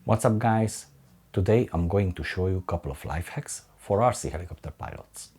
What's up guys? Today I'm going to show you a couple of life hacks for RC helicopter pilots.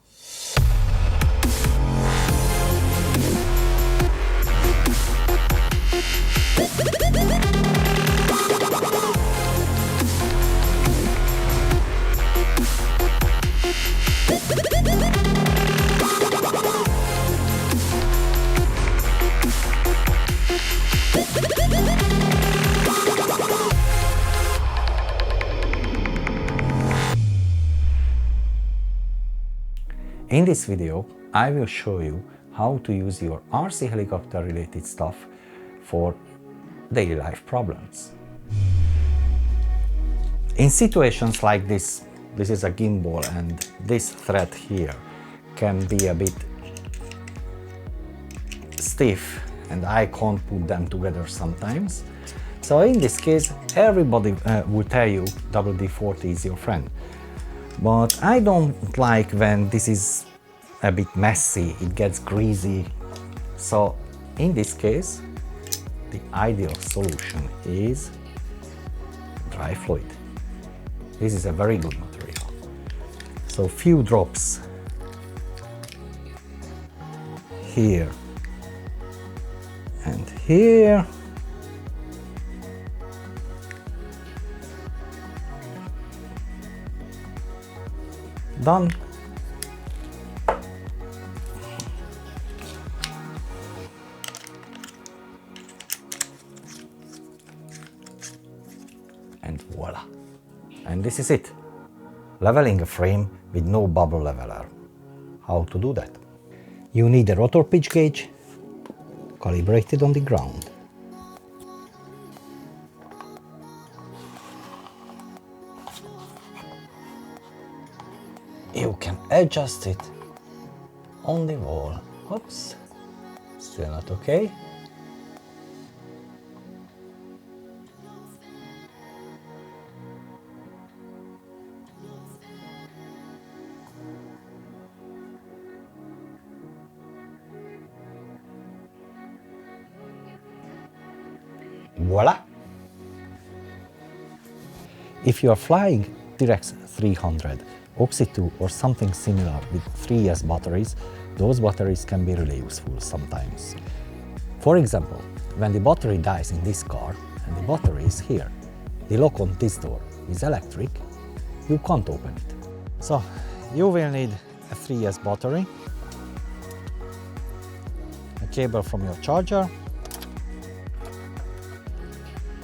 In this video, I will show you how to use your RC helicopter related stuff for daily life problems. In situations like this is a gimbal and this thread here can be a bit stiff and I can't put them together sometimes. So in this case, everybody will tell you WD-40 is your friend. But I don't like when this is a bit messy, it gets greasy. So in this case, the ideal solution is dry fluid. This is a very good material. So few drops here and here. Done. And voila. And this is it. Leveling a frame with no bubble leveler. How to do that? You need a rotor pitch gauge calibrated on the ground. You can adjust it on the wall. Oops, still not okay. Voila! If you are flying T-Rex 300, Oxy 2 or something similar with 3S batteries, those batteries can be really useful sometimes. For example, when the battery dies in this car and the battery is here, the lock on this door is electric, you can't open it. So you will need a 3S battery, a cable from your charger,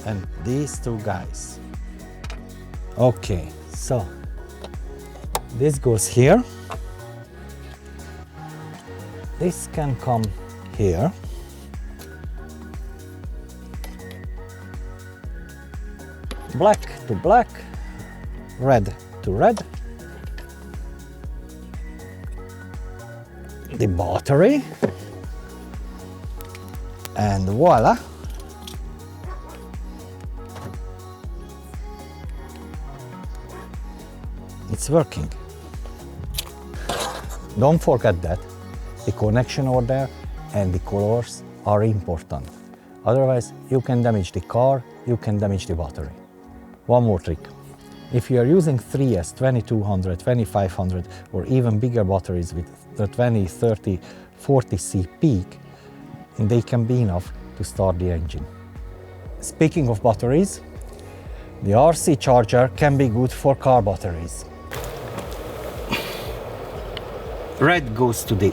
and these two guys. Okay, so this goes here. This can come here. Black to black, red to red. The battery. And voila. It's working. Don't forget that the connection order and the colors are important. Otherwise, you can damage the car, you can damage the battery. One more trick. If you are using 3S, 2200, 2500 or even bigger batteries with the 20, 30, 40C peak, they can be enough to start the engine. Speaking of batteries, the RC charger can be good for car batteries. Red goes to the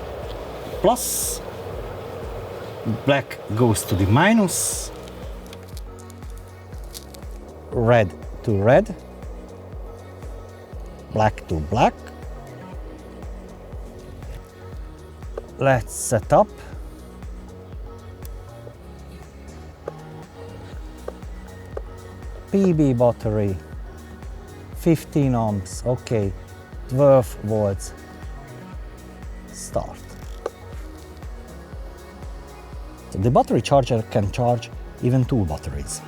plus, black goes to the minus, red to red, black to black. Let's set up. PB battery, 15 amps, okay, 12 volts. Start. So the battery charger can charge even two batteries.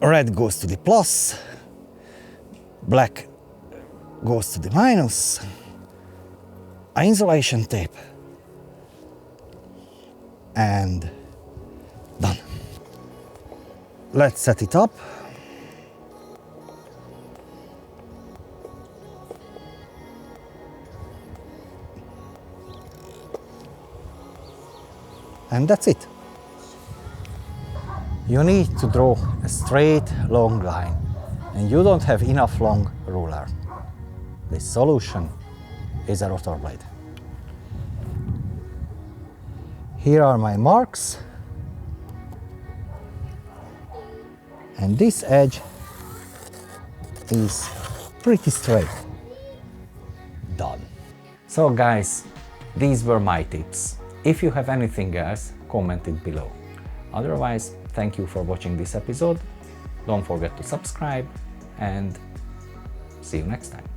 Red goes to the plus, black goes to the minus. Insulation tape and done. let's set it up. And that's it. You need to draw a straight, long line, and you don't have enough long ruler. The solution is a rotor blade. Here are my marks, and this edge is pretty straight. Done. So guys, these were my tips. If you have anything else, comment it below. Otherwise, thank you for watching this episode. Don't forget to subscribe and see you next time.